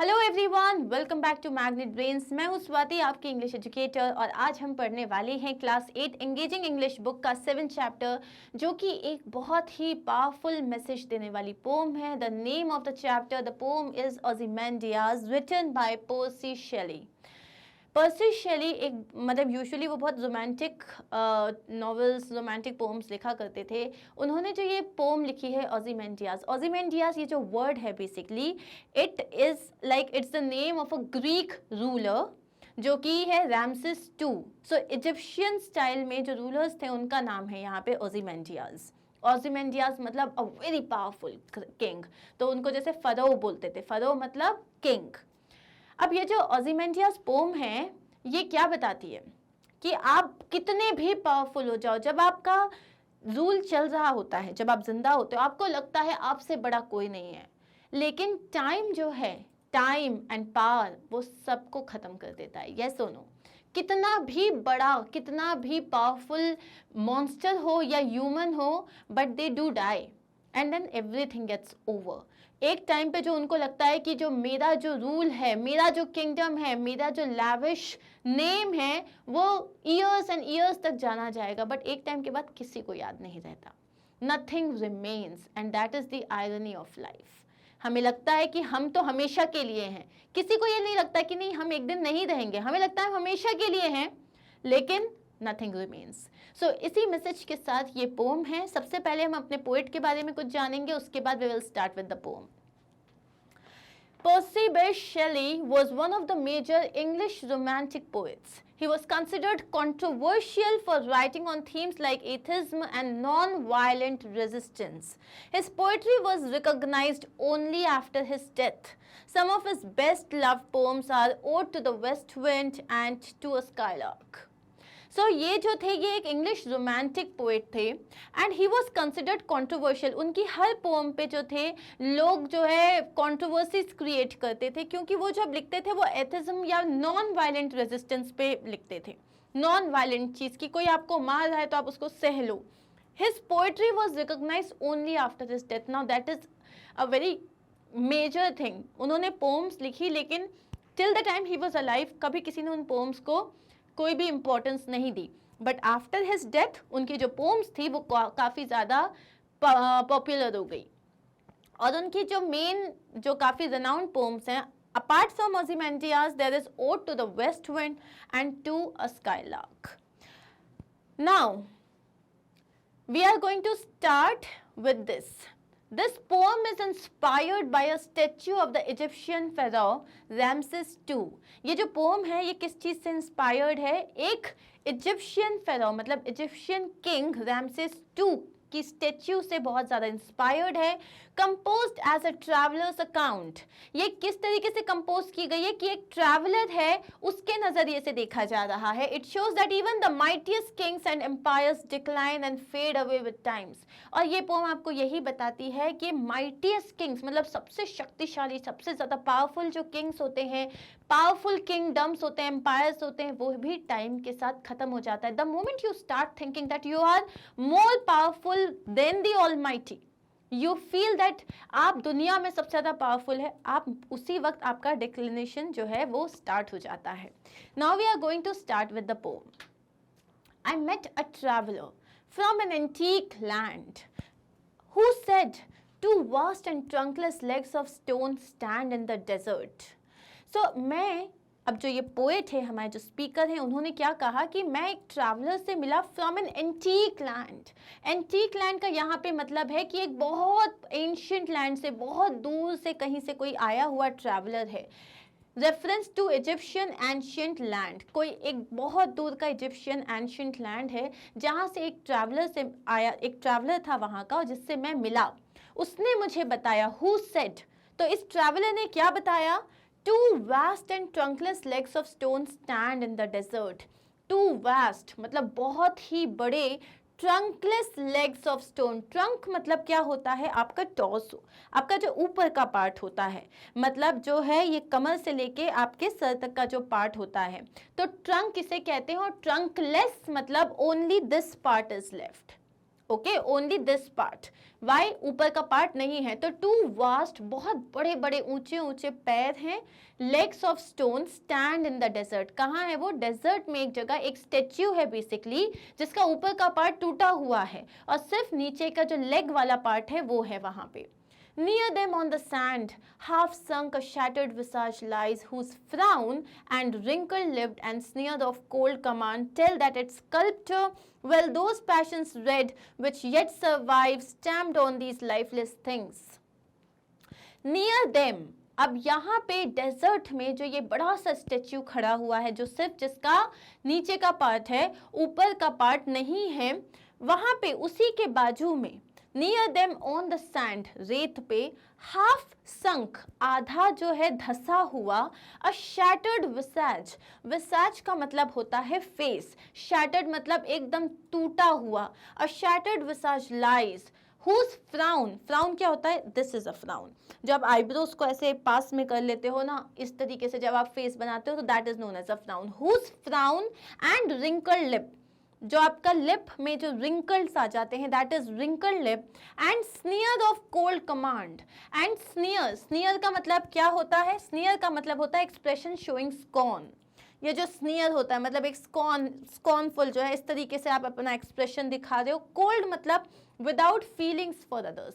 Hello everyone, welcome back to magnet brains. मैं हूं स्वाति, आपकी इंग्लिश एजुकेटर, और आज हम पढ़ने वाले हैं क्लास 8 एंगेजिंग इंग्लिश बुक का 7th चैप्टर, जो कि एक बहुत ही पावरफुल मैसेज देने वाली पोम है। The name of the chapter, the poem is Ozymandias, written by Percy Shelley. Percy Shelley एक मतलब यूजुअली वो बहुत रोमांटिक नॉवेल्स, रोमांटिक पोम्स लिखा करते थे। उन्होंने जो ये पोम लिखी है ओज़िमैंडियास, ओज़िमैंडियास ये जो वर्ड है basically it is like it's the name of a Greek ruler जो कि है Ramesses two. So Egyptian style में जो रूलर्स थे उनका नाम है यहाँ पे ओज़िमैंडियास। ओज़िमैंडियास मतलब अ वेरी पावरफुल किंग, तो उनको जैसे फरो बोलते थे, फरो मतलब किंग। अब ये जो ओज़िमैंडियास पोम है ये क्या बताती है कि आप कितने भी पावरफुल हो जाओ, जब आपका रूल चल रहा होता है, जब आप जिंदा होते हो, आपको लगता है आपसे बड़ा कोई नहीं है, लेकिन टाइम जो है, टाइम एंड पावर वो सबको खत्म कर देता है। यस और नो? कितना भी बड़ा, कितना भी पावरफुल मॉन्स्टर हो या ह्यूमन हो, but they do die and then everything gets over. एक टाइम पे जो उनको लगता है कि जो मेरा जो रूल है, मेरा जो किंगडम है, मेरा जो लैविश नेम है, वो ईयर्स एंड ईयर्स तक जाना जाएगा, बट एक टाइम के बाद किसी को याद नहीं रहता। Nothing remains and that is the irony of life. हमें लगता है कि हम तो हमेशा के लिए हैं, किसी को ये नहीं लगता कि नहीं हम एक दिन नहीं रहेंगे, हमें लगता है हमेशा के लिए हैं, लेकिन नथिंग रिमेन्स। सो इसी मैसेज के साथ ये पोम है। सबसे पहले हम अपने पोएट के बारे में कुछ जानेंगे, उसके बाद we will start with the poem. Percy Bysshe Shelley was one of the major English romantic poets. He was considered controversial for writing on themes like atheism and non-violent resistance. His poetry was recognized only after his death. Some of his best-loved poems are Ode to the West Wind and To a Skylark. सो ये जो थे ये एक English romantic poet थे and he was considered controversial. उनकी हर pome पे जो थे लोग जो है कॉन्ट्रोवर्सीज क्रिएट करते थे, क्योंकि वो जब लिखते थे वो एथिज्म या नॉन वायलेंट रेजिस्टेंस पे लिखते थे। नॉन वायलेंट चीज़ की, कोई आपको मार रहा है तो आप उसको सह लो। His poetry was recognise only after his death. Now that is a very major thing. उन्होंने पोम्स लिखी लेकिन till the time he was alive कभी किसी ने उन पोम्स को कोई भी इंपॉर्टेंस नहीं दी, बट आफ्टर हिज डेथ उनकी जो पोम्स थी वो काफ़ी ज़्यादा पॉपुलर हो गई। और उनकी जो मेन जो काफ़ी रेनाउंड पोम्स हैं, apart from Ozymandias there is ode to the west wind and to a skylark. Now we are going to start with this. This poem is inspired by a statue of the Egyptian pharaoh Ramses II. ये जो pome है ये किस चीज़ से inspired है? एक Egyptian pharaoh मतलब Egyptian king Ramesses II की स्टेच्यू से बहुत ज़्यादा इंस्पायर्ड है। Composed as a traveller's account. ये किस तरीके से कंपोज की गई है कि एक ट्रैवलर है उसके नज़रिए से देखा जा रहा है। It shows that even the mightiest kings and empires decline and fade away with times. और ये पोम आपको यही बताती है कि माइटियस्ट किंग्स मतलब सबसे शक्तिशाली, सबसे ज़्यादा पावरफुल जो किंग्स होते हैं, पावरफुल किंगडम्स होते हैं, एम्पायर्स होते हैं, वो भी टाइम के साथ खत्म हो जाता है। The moment you start thinking that you are more powerful than the almighty, you feel that आप दुनिया में सबसे ज़्यादा पावरफुल है, आप उसी वक्त आपका डिक्लिनेशन जो है वो स्टार्ट हो जाता है। Now we are going to start with the poem. I met a traveler from an antique land who said, "Two vast and trunkless legs of stone stand in the desert." So मैं अब जो ये poet है, हमारे जो speaker हैं, उन्होंने क्या कहा कि मैं एक ट्रैवलर से मिला from an antique land. Antique land का यहाँ पे मतलब है कि एक बहुत एंशियंट लैंड से, बहुत दूर से कहीं से कोई आया हुआ ट्रैवलर है। Reference to Egyptian ancient land, कोई एक बहुत दूर का इजिप्शियन एंशियंट लैंड है जहाँ से एक ट्रैवलर से आया, एक ट्रैवलर था वहाँ का जिससे मैं मिला। उसने मुझे बताया, हु सेड, तो इस ट्रैवलर ने क्या बताया? Two vast and trunkless legs of stone stand in the desert. Two vast मतलब बहुत ही बड़े, trunkless legs of stone. Trunk मतलब क्या होता है? आपका टॉर्सो, आपका जो ऊपर का पार्ट होता है, मतलब जो है ये कमर से लेके आपके सर तक का जो पार्ट होता है, तो ट्रंक इसे कहते हैं। और ट्रंकलेस मतलब only this part is left, okay, only this part. Why, ऊपर का पार्ट नहीं है। तो टू वास्ट, बहुत बड़े बड़े ऊंचे ऊंचे पैर हैं। Legs of stone stand in the desert, कहाँ है वो? डेजर्ट में एक जगह एक स्टेच्यू है बेसिकली, जिसका ऊपर का पार्ट टूटा हुआ है और सिर्फ नीचे का जो लेग वाला पार्ट है वो है वहां पे। Near them on the sand, half sunk a shattered visage lies, whose frown and wrinkled-lipped and sneered of cold command tell that its sculptor, well, those passions red which yet survive, stamped on these lifeless things. Near them, अब यहाँ पे desert में जो ये बड़ा सा statue खड़ा हुआ है, जो सिर्फ जिसका नीचे का पार्ट है, ऊपर का पार्ट नहीं है, वहां पे उसी के बाजू में near them on the sand, रेत पे, हाफ संक, आधा जो है धसा हुआ, अ शैटर्ड विसाज, विसाज का मतलब होता है फेस, शैटर्ड मतलब एकदम टूटा हुआ, a shattered visage lies, whose frown, frown क्या होता है? This is a frown. जब आईब्रोज को ऐसे पास में कर लेते हो ना, इस तरीके से जब आप फेस बनाते हो तो that is known as a frown. Whose frown and wrinkled lip, जो आपका लिप में जो रिंकल्स आ जाते हैं, that is wrinkled lip, and sneer of cold command. And sneer, sneer का मतलब क्या होता है? स्नियर का मतलब होता है एक्सप्रेशन शोइंग स्कॉर्न। ये जो स्नियर होता है मतलब एक स्कॉर्नफुल जो है, इस तरीके से आप अपना एक्सप्रेशन दिखा रहे हो। कोल्ड मतलब विदाउट फीलिंग्स फॉर अदर्स।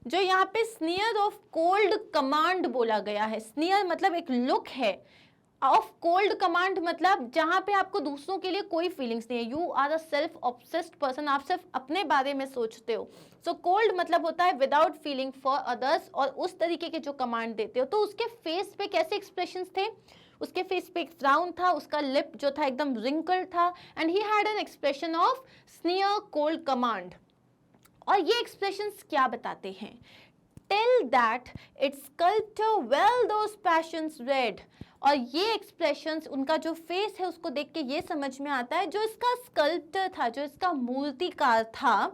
जो यहाँ पे स्नियर ऑफ कोल्ड कमांड बोला गया है, स्नियर मतलब एक लुक है, ऑफ कोल्ड कमांड मतलब जहां पे आपको दूसरों के लिए कोई फीलिंग्स नहीं है, you are a self obsessed person, आप सिर्फ अपने बारे में सोचते हो। सो कोल्ड मतलब होता है विदाउट फीलिंग फॉर अदर्स, और उस तरीके के जो कमांड देते हो। तो उसके फेस पे कैसे एक्सप्रेशंस थे? उसके फेस पे एक फ्राउन था, उसका लिप जो था एकदम रिंकल्ड था, and he had an expression of sneer cold command. और ये एक्सप्रेशंस क्या बताते हैं? Tell that its sculptor well those passions read. और ये एक्सप्रेशंस, उनका जो फेस है उसको देख के ये समझ में आता है, जो इसका स्कल्प्टर था, जो इसका मूर्तिकार था,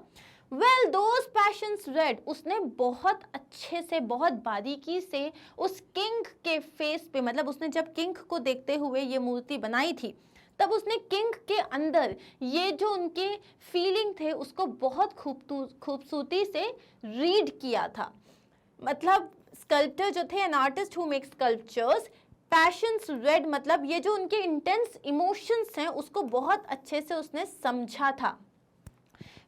वेल दोस पैशंस रेड, उसने बहुत अच्छे से, बहुत बारीकी से उस किंग के फेस पे, मतलब उसने जब किंग को देखते हुए ये मूर्ति बनाई थी, तब उसने किंग के अंदर ये जो उनके फीलिंग थे उसको बहुत खूबसूरती से रीड किया था। मतलब स्कल्प्टर जो थे, an artist who makes sculptures, patience red मतलब ये जो उनके इंटेंस इमोशंस हैं उसको बहुत अच्छे से उसने समझा था।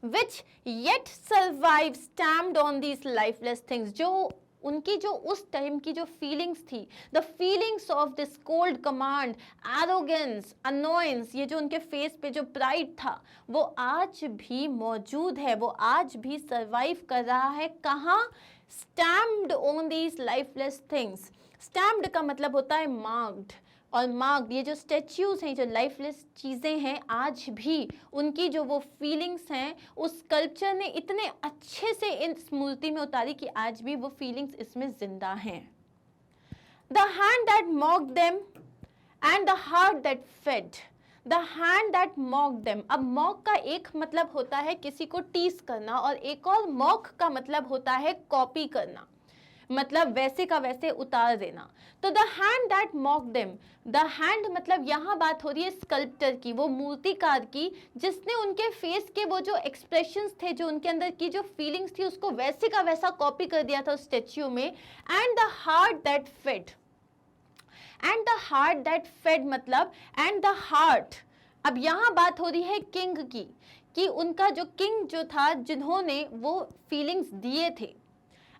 Which yet survive stamped on these lifeless things, जो उनकी जो उस टाइम की जो फीलिंग्स थी, the feelings of this cold command, arrogance, annoyance, ये जो उनके फेस पे जो प्राइड था वो आज भी मौजूद है, वो आज भी सर्वाइव कर रहा है। कहाँ? Stamped on these lifeless things. Stamped का मतलब होता है मार्क्ड, और मार्क्ड, ये जो स्टैच्यूज हैं, जो लाइफलेस चीज़ें हैं, आज भी उनकी जो वो फीलिंग्स हैं उस स्कल्पचर ने इतने अच्छे से इस मूर्ति में उतारी कि आज भी वो फीलिंग्स इसमें जिंदा हैं। The hand that mocked them and the heart that fed, the hand that mock them. अब मॉक का एक मतलब होता है किसी को टीस करना, और एक और मॉक का मतलब होता है कॉपी करना, मतलब वैसे का वैसे उतार देना। तो the hand that mock them, the hand मतलब यहाँ बात हो रही है स्कल्प्टर की, वो मूर्तिकार की, जिसने उनके फेस के वो जो एक्सप्रेशंस थे, जो उनके अंदर की जो फीलिंग्स थी, उसको वैसे का वैसा कॉपी कर दिया था उस स्टेच्यू में। And the heart that fed, and the heart that fed मतलब एंड द हार्ट। अब यहाँ बात हो रही है किंग की, कि उनका जो किंग जो था, जिन्होंने वो फीलिंग्स दिए थे।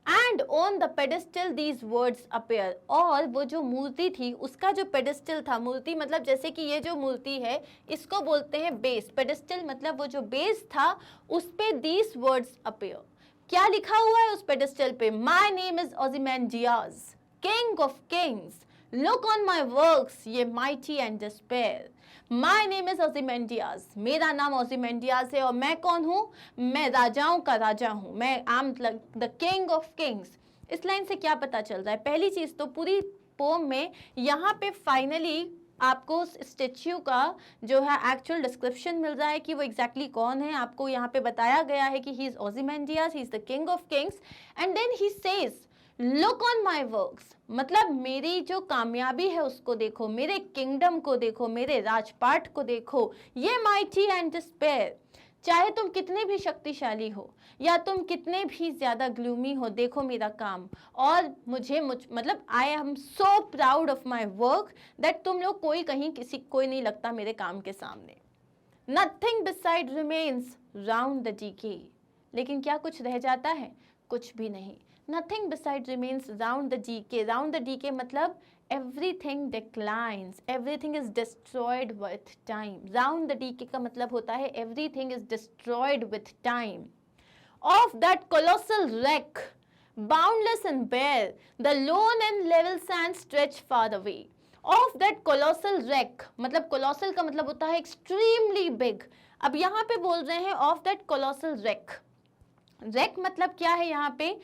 And on the pedestal these words appear, और वो जो मूर्ति थी उसका जो पेडेस्टल था, मूर्ति मतलब जैसे कि ये जो मूर्ति है इसको बोलते हैं बेस, पेडेस्टल मतलब वो जो बेस था उस पे दीज वर्ड्स अपेयर। क्या लिखा हुआ है उस पेडेस्टल पे? My name is Ozymandias, king of kings, look on my works, ye mighty and despair. My name is Ozymandias, मेरा नाम ओजिमेंडियाज है, और मैं कौन हूँ? मैं राजाओं का राजा हूँ, मैं आम द किंग ऑफ किंग्स। इस लाइन से क्या पता चल रहा है? पहली चीज तो पूरी पोम में यहाँ पे फाइनली आपको स्टेच्यू का जो है एक्चुअल डिस्क्रिप्शन मिल रहा है कि वो एग्जैक्टली कौन है। आपको यहाँ पे बताया गया है कि he is Ozymandias, he is the king of kings, and then he says look on my works, मतलब मेरी जो कामयाबी है उसको देखो, मेरे किंगडम को देखो, मेरे राजपाट को देखो, ये माइटी एंड डिस्पेयर। चाहे तुम कितने भी शक्तिशाली हो या तुम कितने भी ज्यादा ग्लूमी हो, देखो मेरा काम और मतलब I am so proud of my work that तुम लोग कोई नहीं लगता मेरे काम के सामने। Nothing beside remains round the decay, लेकिन क्या कुछ रह जाता है? कुछ भी नहीं। Nothing beside remains round the decay, round the decay मतलब everything declines, everything is destroyed with time. Round the decay का मतलब होता है everything is destroyed with time. Of that colossal wreck, boundless and bare, the lone and level sands stretch far away. Of that colossal wreck, मतलब colossal का मतलब होता है extremely big. अब यहाँ पे बोल रहे हैं of that colossal wreck. wreck मतलब क्या है? यहाँ पे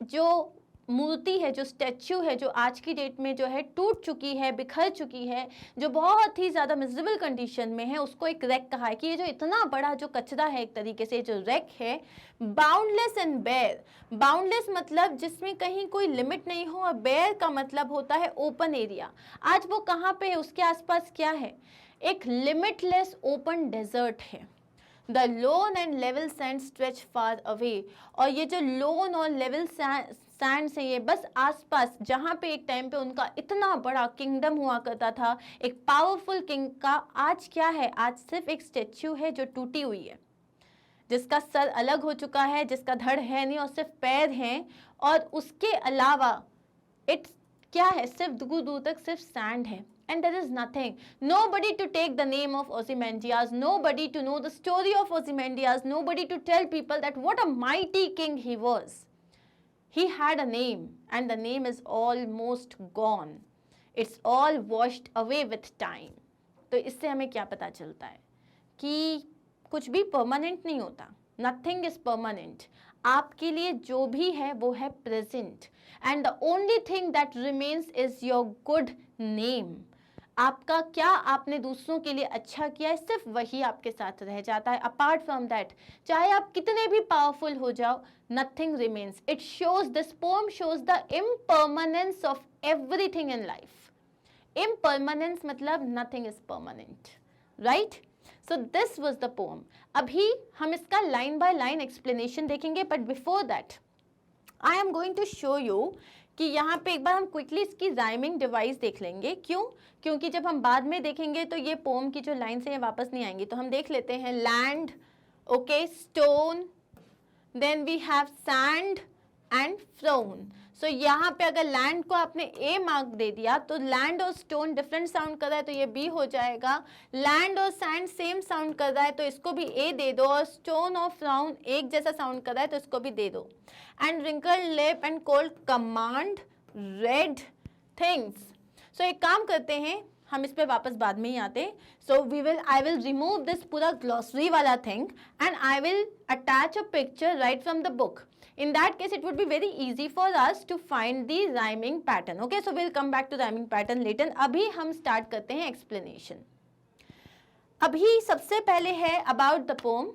जो मूर्ति है, जो स्टैच्यू है, जो आज की डेट में जो है टूट चुकी है, बिखर चुकी है, जो बहुत ही ज़्यादा मिजरेबल कंडीशन में है, उसको एक रैक कहा है कि ये जो इतना बड़ा जो कचरा है एक तरीके से जो रैक है, बाउंडलेस एंड बेयर। बाउंडलेस मतलब जिसमें कहीं कोई लिमिट नहीं हो और बेयर का मतलब होता है ओपन एरिया। आज वो कहाँ पे है? उसके आसपास क्या है? एक लिमिटलेस ओपन डेजर्ट है। The loan and level sand stretch far away, और ये जो लोन और लेवल सैंड से ये बस आसपास, जहाँ पे एक टाइम पे उनका इतना बड़ा किंगडम हुआ करता था, एक पावरफुल किंग का, आज क्या है? आज सिर्फ एक स्टेच्यू है जो टूटी हुई है, जिसका सर अलग हो चुका है, जिसका धड़ है नहीं और सिर्फ पैर हैं, और उसके अलावा इट्स क्या है? सिर्फ दूर दूर तक सिर्फ सैंड है। And there is nothing, nobody to take the name of Ozymandias, nobody to know the story of Ozymandias, nobody to tell people that what a mighty king he was. He had a name and the name is almost gone. It's all washed away with time. तो इससे हमें क्या पता चलता है? कि कुछ भी परमानेंट नहीं होता. Nothing is permanent. आपके लिए जो भी है वो है present. And the only thing that remains is your good name. आपका क्या आपने दूसरों के लिए अच्छा किया है, सिर्फ वही आपके साथ रह जाता है. अपार्ट फ्रॉम दैट, चाहे आप कितने भी पावरफुल हो जाओ, nothing remains. It shows, this poem shows the impermanence of everything in life. Impermanence मतलब nothing is permanent, right? So this was the poem. अभी हम इसका लाइन बाय लाइन एक्सप्लेनेशन देखेंगे, but before that I am going to show you कि यहाँ पे एक बार हम क्विकली इसकी राइमिंग डिवाइस देख लेंगे. क्यों? क्योंकि जब हम बाद में देखेंगे तो ये पोम की जो लाइन से ये वापस नहीं आएंगी. तो हम देख लेते हैं land, okay, stone, then we have sand and frown. So यहाँ पे अगर लैंड को आपने ए मार्क दे दिया तो लैंड और स्टोन डिफरेंट साउंड कर रहा है तो ये बी हो जाएगा. लैंड और सैंड सेम साउंड कर रहा है तो इसको भी ए दे दो, और स्टोन और फ्राउन एक जैसा साउंड कर रहा है तो इसको भी दे दो. And wrinkle, lip and cold command read things. So एक काम करते हैं, हम इस पे वापस बाद में ही आते. सो आई विल रिमूव दिस पूरा ग्लॉसरी वाला thing and I will attach a picture right from the book. In that case, it would be very easy for us to find the rhyming pattern. Okay, so we'll come back to rhyming pattern later. अभी हम start करते हैं explanation. अभी सबसे पहले है about the poem.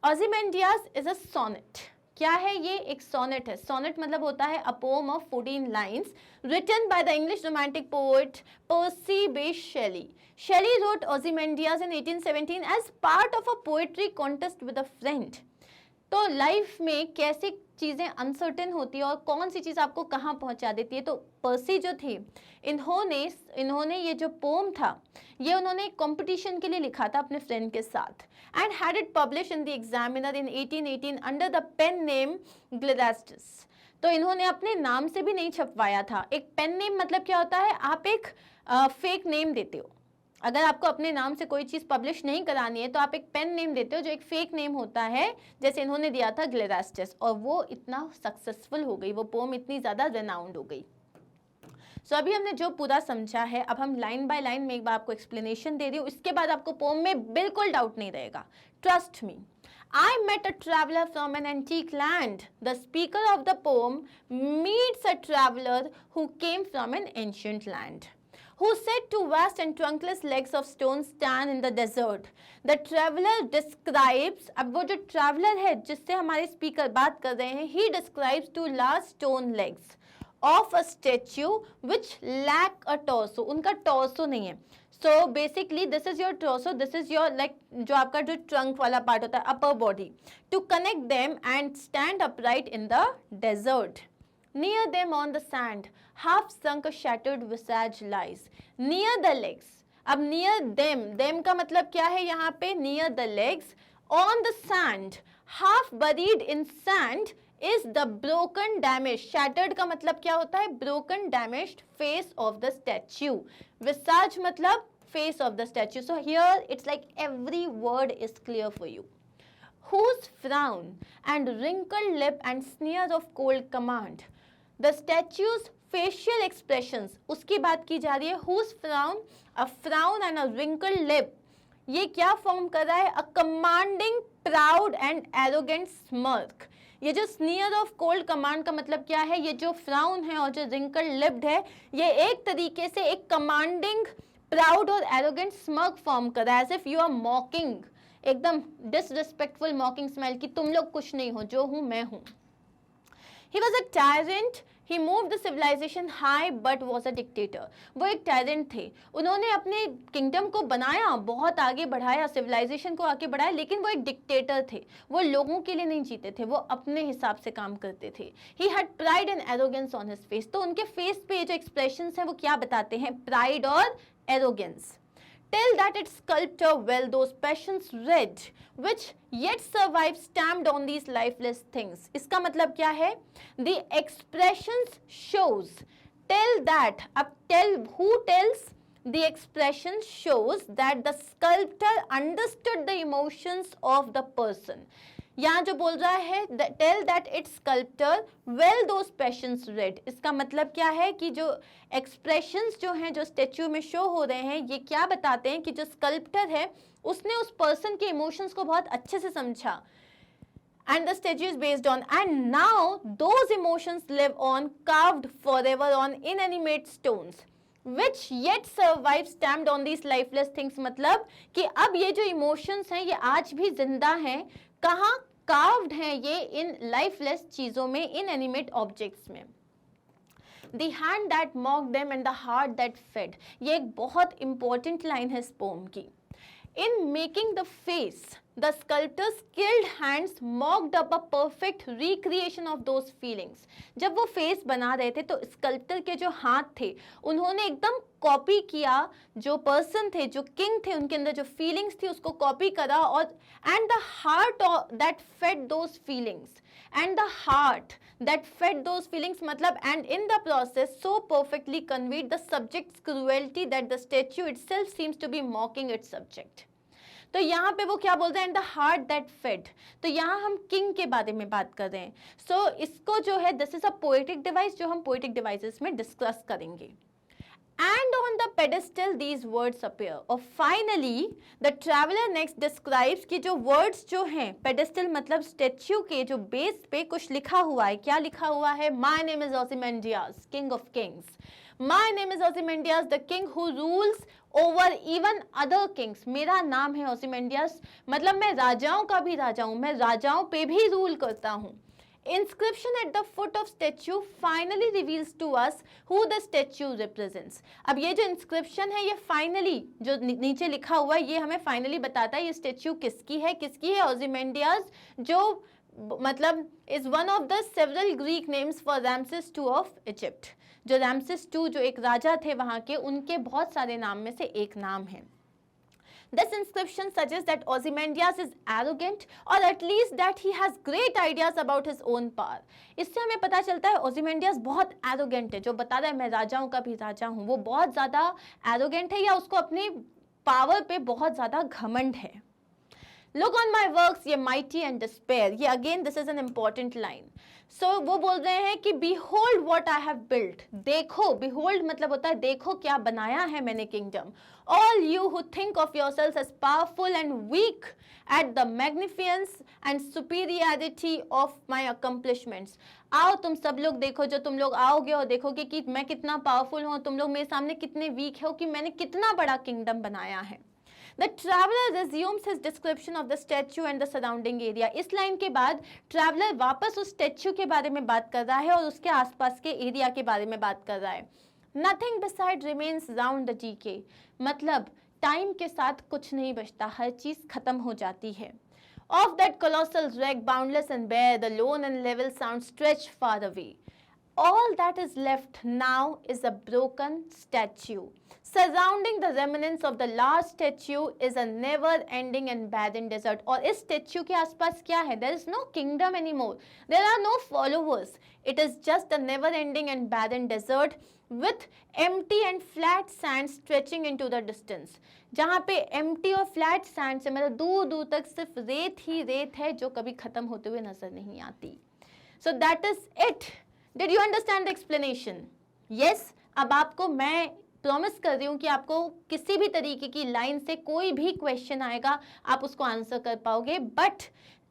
Ozymandias is a sonnet. क्या है ये? एक sonnet है. Sonnet मतलब होता है a poem of 14 lines written by the English romantic poet Percy Bysshe Shelley. Shelley wrote Ozymandias in 1817 as part of a poetry contest with a friend. तो life में कैसी चीज़ें अनसर्टेन होती है और कौन सी चीज़ आपको कहाँ पहुँचा देती है. तो पर्सी जो थे, इन्होंने ये जो पोम था ये उन्होंने एक कॉम्पिटिशन के लिए लिखा था अपने फ्रेंड के साथ. And had it publish in the Examiner in 1818 under the pen name Glirastes. तो इन्होंने अपने नाम से भी नहीं छपवाया था. एक पेन नेम मतलब क्या होता है? आप एक फेक नेम देते हो. अगर आपको अपने नाम से कोई चीज़ पब्लिश नहीं करानी है तो आप एक पेन नेम देते हो जो एक फेक नेम होता है, जैसे इन्होंने दिया था ग्लेडास्टिस, और वो इतना सक्सेसफुल हो गई, वो पोम इतनी ज़्यादा रेनाउंड हो गई. सो अभी हमने जो पूरा समझा है, अब हम लाइन बाय लाइन में एक बार आपको एक्सप्लेनेशन दे रही हूँ. इसके बाद आपको पोम में बिल्कुल डाउट नहीं रहेगा, trust me. I met a traveler from an antique land. The speaker of the poem meets a traveler who came from an ancient land. Who said to vast and trunkless legs of stone stand in the desert. The traveler describes, अब वो जो traveler है जिससे हमारे speaker बात कर रहे हैं, he describes two large stone legs of a statue which lack a torso. उनका torso नहीं है. So basically this is your torso, this is your like जो आपका जो trunk वाला part होता है, upper body, to connect them and stand upright in the desert. Near them on the sand, half sunk a shattered visage lies. Near the legs. अब near them का मतलब क्या है यहाँ पे? Near the legs, on the sand, half buried in sand is the broken, damaged. Shattered का मतलब क्या होता है? Broken, damaged face of the statue. Visage मतलब face of the statue. So here it's like every word is clear for you. Whose frown and wrinkled lip and sneers of cold command. The statue's facial expressions, उसकी बात की जा रही है. Whose frown, a frown and a wrinkled lip, ये क्या form कर रहा है? A commanding, proud and arrogant smirk. ये जो sneer of cold command का मतलब क्या है? ये जो frown है और जो wrinkled lipped है, ये एक तरीके से एक commanding, proud और arrogant smirk फॉर्म कर रहा है, as if you are mocking, एकदम disrespectful mocking smile कि तुम लोग कुछ नहीं हो, जो हूँ मैं हूँ. He was a tyrant. He moved the civilization high but was a dictator. वो एक tyrant थे. उन्होंने अपने kingdom को बनाया, बहुत आगे बढ़ाया, civilization को आगे बढ़ाया, लेकिन वो एक dictator थे. वो लोगों के लिए नहीं जीते थे, वो अपने हिसाब से काम करते थे. He had pride and arrogance on his face. तो उनके face पे जो expressions हैं वो क्या बताते हैं? Pride और arrogance. Tell that its sculptor well those passions read, which yet survive stamped on these lifeless things. इसका मतलब क्या है? The expressions shows. Tell that. अब tell, who tells? The expression shows that the sculptor understood the emotions of the person. यहाँ जो बोल रहा है tell that its sculptor well those passions read, इसका मतलब क्या है कि जो एक्सप्रेशंस जो हैं जो स्टेच्यू में शो हो रहे हैं, ये क्या बताते हैं कि जो स्कल्प्टर है उसने उस पर्सन के इमोशंस को बहुत अच्छे से समझा. And the statue is based on, and now those emotions live on, carved forever on inanimate stones, which yet survive stamped on these lifeless things. मतलब कि अब ये जो emotions हैं ये आज भी जिंदा हैं. कहाँ? कार्व्ड हैं ये इन लाइफलेस चीजों में, इन एनिमेट ऑब्जेक्ट्स में. The hand that mocked them and the heart that fed. ये एक बहुत इंपॉर्टेंट लाइन है इस पोम की. In making the face, the sculptor's skilled hands mocked up a perfect recreation of those feelings. जब वो face बना रहे थे तो स्कल्प्टर के जो हाथ थे उन्होंने एकदम कॉपी किया, जो पर्सन थे, जो किंग थे, उनके अंदर जो फीलिंग्स थी उसको कॉपी करा. और and the heart that fed those feelings, and the heart that fed those feelings मतलब and in the process so perfectly conveyed the subject's cruelty that the statue itself seems to be mocking its subject. तो यहाँ पे वो क्या बोलते हैं? and the heart that fed. तो यहाँ हम किंग के बारे में बात कर रहे हैं. सो इसको जो है this is a poetic device जो हम पोएटिक डिवाइसेस में डिस्कस करेंगे. And on the pedestal these words appear. और finally the traveler next describes कि जो words जो हैं pedestal मतलब स्टेच्यू के जो बेस पे कुछ लिखा हुआ है. क्या लिखा हुआ है? My name is Ozymandias, king of kings. My name is Ozymandias, the king who rules over even other kings. मेरा नाम है Ozymandias, मतलब मैं राजाओं का भी राजा हूँ, मैं राजाओं पे भी रूल करता हूँ. Inscription at the foot of statue finally reveals to us who the statue represents. अब ये जो inscription है ये finally जो नीचे लिखा हुआ है ये हमें finally बताता है ये statue किसकी है. किसकी है? Ozymandias, जो मतलब is one of the several Greek names for Ramses II of Egypt. जो Ramses II जो एक राजा थे वहाँ के, उनके बहुत सारे नाम में से एक नाम है. This inscription suggests that Ozymandias is arrogant or at least that he has great ideas about his own power. इससे हमें पता चलता है Ozymandias बहुत arrogant है, जो बता रहा है मैं राजाओं का भी राजा हूँ. वो बहुत ज़्यादा arrogant है या उसको अपनी पावर पे बहुत ज़्यादा घमंड है. Look on my works, ye mighty and despair. ये again this is an important line. So वो बोल रहे हैं कि behold what I have built. देखो, behold मतलब होता है देखो क्या बनाया है मैंने kingdom. All you who think of yourselves as powerful and weak at the magnificence and superiority of my accomplishments. आओ तुम सब लोग देखो, जो तुम लोग आओगे और देखोगे कि मैं कितना पावरफुल हूँ, तुम लोग मेरे सामने कितने वीक हो कि मैंने कितना बड़ा किंगडम बनाया है. The traveler resumes his description of the statue and the surrounding area. इस लाइन के बाद ट्रैवलर वापस उस स्टैच्यू के बारे में बात कर रहा है और उसके आसपास के एरिया के बारे में बात कर रहा है. Nothing beside remains round the decay. मतलब टाइम के साथ कुछ नहीं बचता, हर चीज खत्म हो जाती है. Of that colossal wreck, boundless and bare, the lone and level sound stretch far away. All that is left now is a broken statue. Surrounding the remnants of the large statue is a never-ending and barren desert. और इस statue के आसपास क्या है? There is no kingdom anymore. There are no followers. It is just a never-ending and barren desert with empty and flat sand stretching into the distance. जहाँ पे empty और flat sand से मतलब दूर दूर तक सिर्फ रेत ही रेत है जो कभी खत्म होते हुए नजर नहीं आती. So that is it. Did you understand the explanation? Yes. अब आपको मैं प्रॉमिस कर रही हूँ कि आपको किसी भी तरीके की लाइन से कोई भी क्वेश्चन आएगा आप उसको आंसर कर पाओगे. बट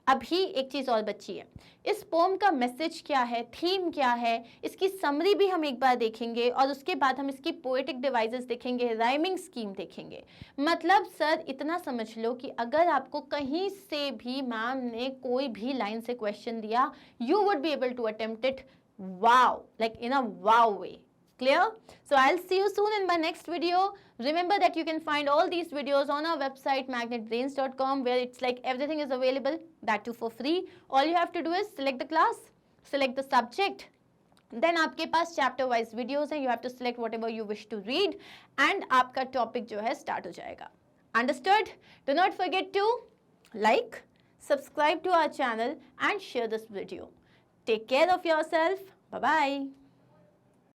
अभी एक चीज़ और बची है. इस पोम का मैसेज क्या है, थीम क्या है, इसकी समरी भी हम एक बार देखेंगे और उसके बाद हम इसकी पोएटिक डिवाइसेस देखेंगे, राइमिंग स्कीम देखेंगे. मतलब सर इतना समझ लो कि अगर आपको कहीं से भी मैम ने कोई भी लाइन से क्वेश्चन दिया, you would be able to attempt it wow, like in a wow way. Clear? So I'll see you soon in my next video. Remember that you can find all these videos on our website magnetbrains.com, where it's like everything is available, that too for free. All you have to do is select the class, select the subject, then आपके पास chapter wise videos हैं, you have to select whatever you wish to read and आपका topic जो है start हो जाएगा. Understood? Do not forget to like, subscribe to our channel and share this video. Take care of yourself. Bye-bye.